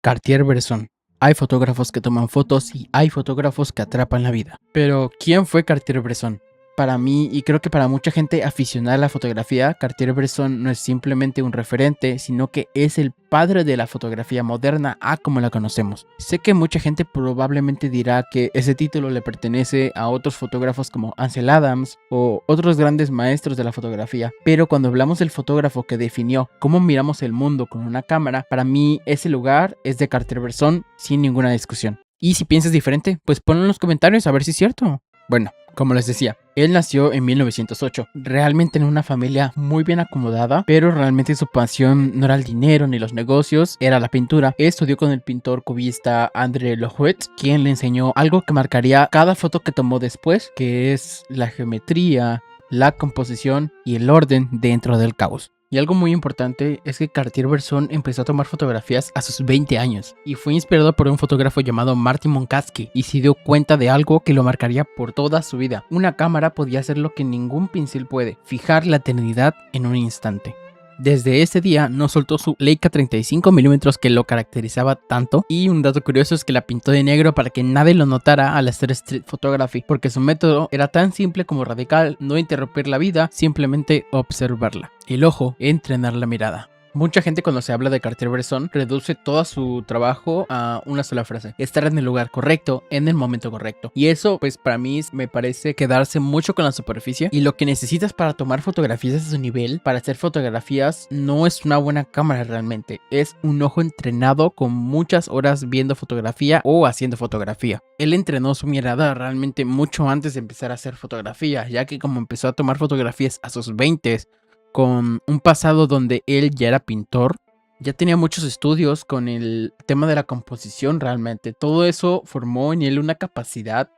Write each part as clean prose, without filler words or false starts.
Cartier-Bresson. Hay fotógrafos que toman fotos y hay fotógrafos que atrapan la vida. Pero, ¿quién fue Cartier-Bresson? Para mí, y creo que para mucha gente aficionada a la fotografía, Cartier-Bresson no es simplemente un referente, sino que es el padre de la fotografía moderna a como la conocemos. Sé que mucha gente probablemente dirá que ese título le pertenece a otros fotógrafos como Ansel Adams o otros grandes maestros de la fotografía, pero cuando hablamos del fotógrafo que definió cómo miramos el mundo con una cámara, para mí ese lugar es de Cartier-Bresson sin ninguna discusión. Y si piensas diferente, pues ponlo en los comentarios a ver si es cierto. Bueno, como les decía, él nació en 1908, realmente en una familia muy bien acomodada, pero realmente su pasión no era el dinero ni los negocios, era la pintura. Estudió con el pintor cubista André Lohouet, quien le enseñó algo que marcaría cada foto que tomó después, que es la geometría, la composición y el orden dentro del caos. Y algo muy importante es que Cartier-Bresson empezó a tomar fotografías a sus 20 años y fue inspirado por un fotógrafo llamado Martin Monkatsky y se dio cuenta de algo que lo marcaría por toda su vida. Una cámara podía hacer lo que ningún pincel puede, fijar la eternidad en un instante. Desde ese día no soltó su Leica 35mm que lo caracterizaba tanto, y un dato curioso es que la pintó de negro para que nadie lo notara al hacer street photography, porque su método era tan simple como radical: no interrumpir la vida, simplemente observarla. El ojo, entrenar la mirada. Mucha gente cuando se habla de Cartier-Bresson reduce todo su trabajo a una sola frase: estar en el lugar correcto, en el momento correcto. Y eso pues para mí me parece quedarse mucho con la superficie, y lo que necesitas para tomar fotografías a su nivel, para hacer fotografías, no es una buena cámara realmente, es un ojo entrenado con muchas horas viendo fotografía o haciendo fotografía. Él entrenó su mirada realmente mucho antes de empezar a hacer fotografía, ya que como empezó a tomar fotografías a sus 20s, con un pasado donde él ya era pintor, ya tenía muchos estudios con el tema de la composición realmente. Todo eso formó en él una capacidad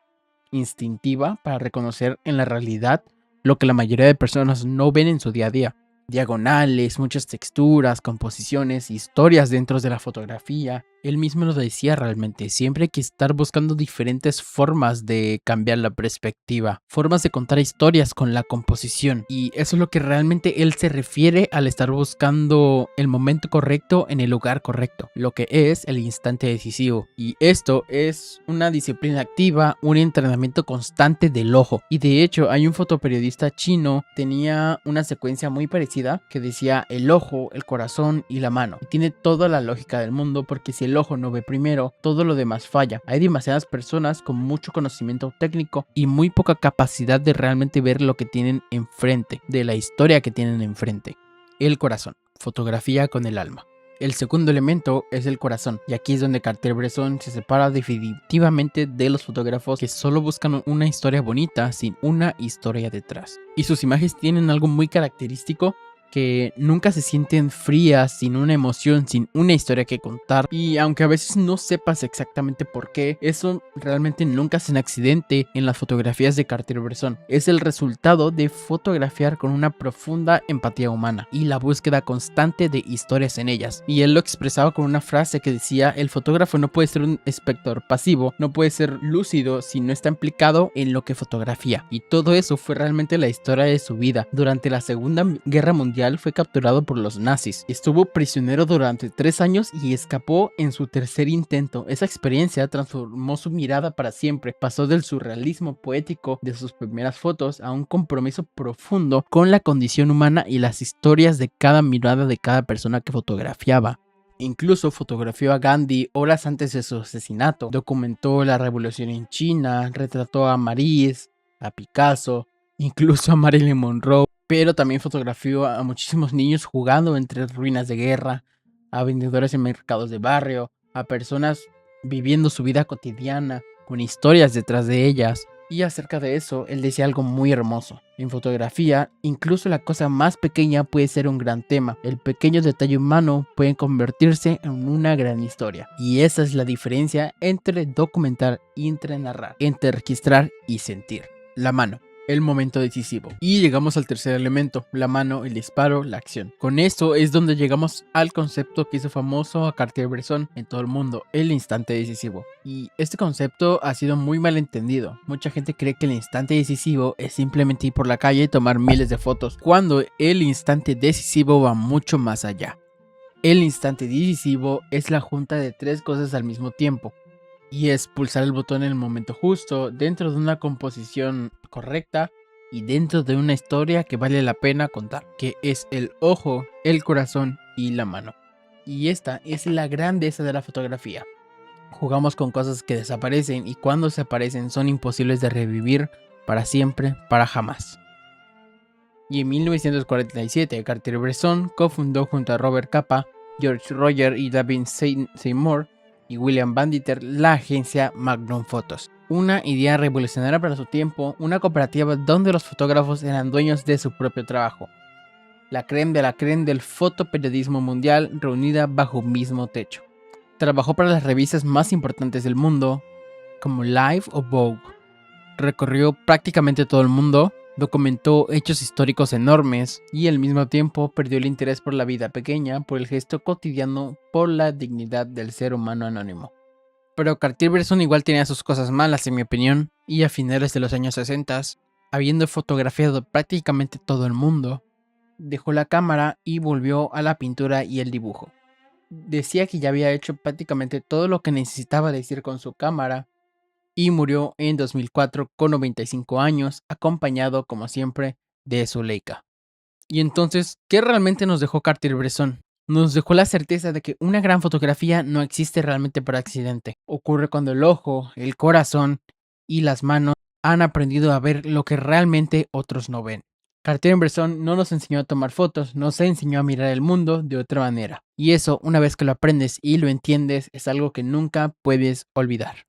instintiva para reconocer en la realidad lo que la mayoría de personas no ven en su día a día. Diagonales, muchas texturas, composiciones, historias dentro de la fotografía. Él mismo lo decía realmente, siempre hay que estar buscando diferentes formas de cambiar la perspectiva, formas de contar historias con la composición, y eso es lo que realmente él se refiere al estar buscando el momento correcto en el lugar correcto, lo que es el instante decisivo. Y esto es una disciplina activa, un entrenamiento constante del ojo, y de hecho hay un fotoperiodista chino, tenía una secuencia muy parecida que decía el ojo, el corazón y la mano, y tiene toda la lógica del mundo, porque si el ojo no ve primero, todo lo demás falla. Hay demasiadas personas con mucho conocimiento técnico y muy poca capacidad de realmente ver lo que tienen enfrente, de la historia que tienen enfrente. El corazón, fotografía con el alma. El segundo elemento es el corazón, y aquí es donde Cartier-Bresson se separa definitivamente de los fotógrafos que solo buscan una historia bonita sin una historia detrás. Y sus imágenes tienen algo muy característico, que nunca se sienten frías, sin una emoción, sin una historia que contar. Y aunque a veces no sepas exactamente por qué, eso realmente nunca es un accidente en las fotografías de Cartier-Bresson. Es el resultado de fotografiar con una profunda empatía humana y la búsqueda constante de historias en ellas. Y él lo expresaba con una frase que decía: el fotógrafo no puede ser un espectador pasivo, no puede ser lúcido si no está implicado en lo que fotografía. Y todo eso fue realmente la historia de su vida. Durante la Segunda Guerra Mundial fue capturado por los nazis, estuvo prisionero durante 3 años y escapó en su tercer intento. Esa experiencia transformó su mirada para siempre, pasó del surrealismo poético de sus primeras fotos a un compromiso profundo con la condición humana y las historias de cada mirada de cada persona que fotografiaba. Incluso fotografió a Gandhi horas antes de su asesinato, documentó la revolución en China, retrató a Maris, a Picasso, incluso a Marilyn Monroe, pero también fotografió a muchísimos niños jugando entre ruinas de guerra, a vendedores en mercados de barrio, a personas viviendo su vida cotidiana, con historias detrás de ellas. Y acerca de eso, él decía algo muy hermoso: en fotografía, incluso la cosa más pequeña puede ser un gran tema. El pequeño detalle humano puede convertirse en una gran historia. Y esa es la diferencia entre documentar y entre narrar, entre registrar y sentir. La mano. El momento decisivo. Y llegamos al tercer elemento: la mano, el disparo, la acción. Con esto es donde llegamos al concepto que hizo famoso a Cartier-Bresson en todo el mundo: el instante decisivo. Y este concepto ha sido muy mal entendido. Mucha gente cree que el instante decisivo es simplemente ir por la calle y tomar miles de fotos, cuando el instante decisivo va mucho más allá. El instante decisivo es la junta de tres cosas al mismo tiempo, y es pulsar el botón en el momento justo, dentro de una composición correcta y dentro de una historia que vale la pena contar, que es el ojo, el corazón y la mano. Y esta es la grandeza de la fotografía. Jugamos con cosas que desaparecen y cuando se aparecen son imposibles de revivir para siempre, para jamás. Y en 1947, Cartier-Bresson cofundó junto a Robert Capa, George Roger y David Seymour y William Banditer la agencia Magnum Photos. Una idea revolucionaria para su tiempo, una cooperativa donde los fotógrafos eran dueños de su propio trabajo. La creme de la creme del fotoperiodismo mundial reunida bajo un mismo techo. Trabajó para las revistas más importantes del mundo, como Life o Vogue. Recorrió prácticamente todo el mundo, documentó hechos históricos enormes y al mismo tiempo perdió el interés por la vida pequeña, por el gesto cotidiano, por la dignidad del ser humano anónimo. Pero Cartier-Bresson igual tenía sus cosas malas en mi opinión, y a finales de los años 60, habiendo fotografiado prácticamente todo el mundo, dejó la cámara y volvió a la pintura y el dibujo. Decía que ya había hecho prácticamente todo lo que necesitaba decir con su cámara, y murió en 2004 con 95 años, acompañado como siempre de su Leica. Y entonces, ¿qué realmente nos dejó Cartier-Bresson? Nos dejó la certeza de que una gran fotografía no existe realmente por accidente. Ocurre cuando el ojo, el corazón y las manos han aprendido a ver lo que realmente otros no ven. Cartier-Bresson no nos enseñó a tomar fotos, nos enseñó a mirar el mundo de otra manera. Y eso, una vez que lo aprendes y lo entiendes, es algo que nunca puedes olvidar.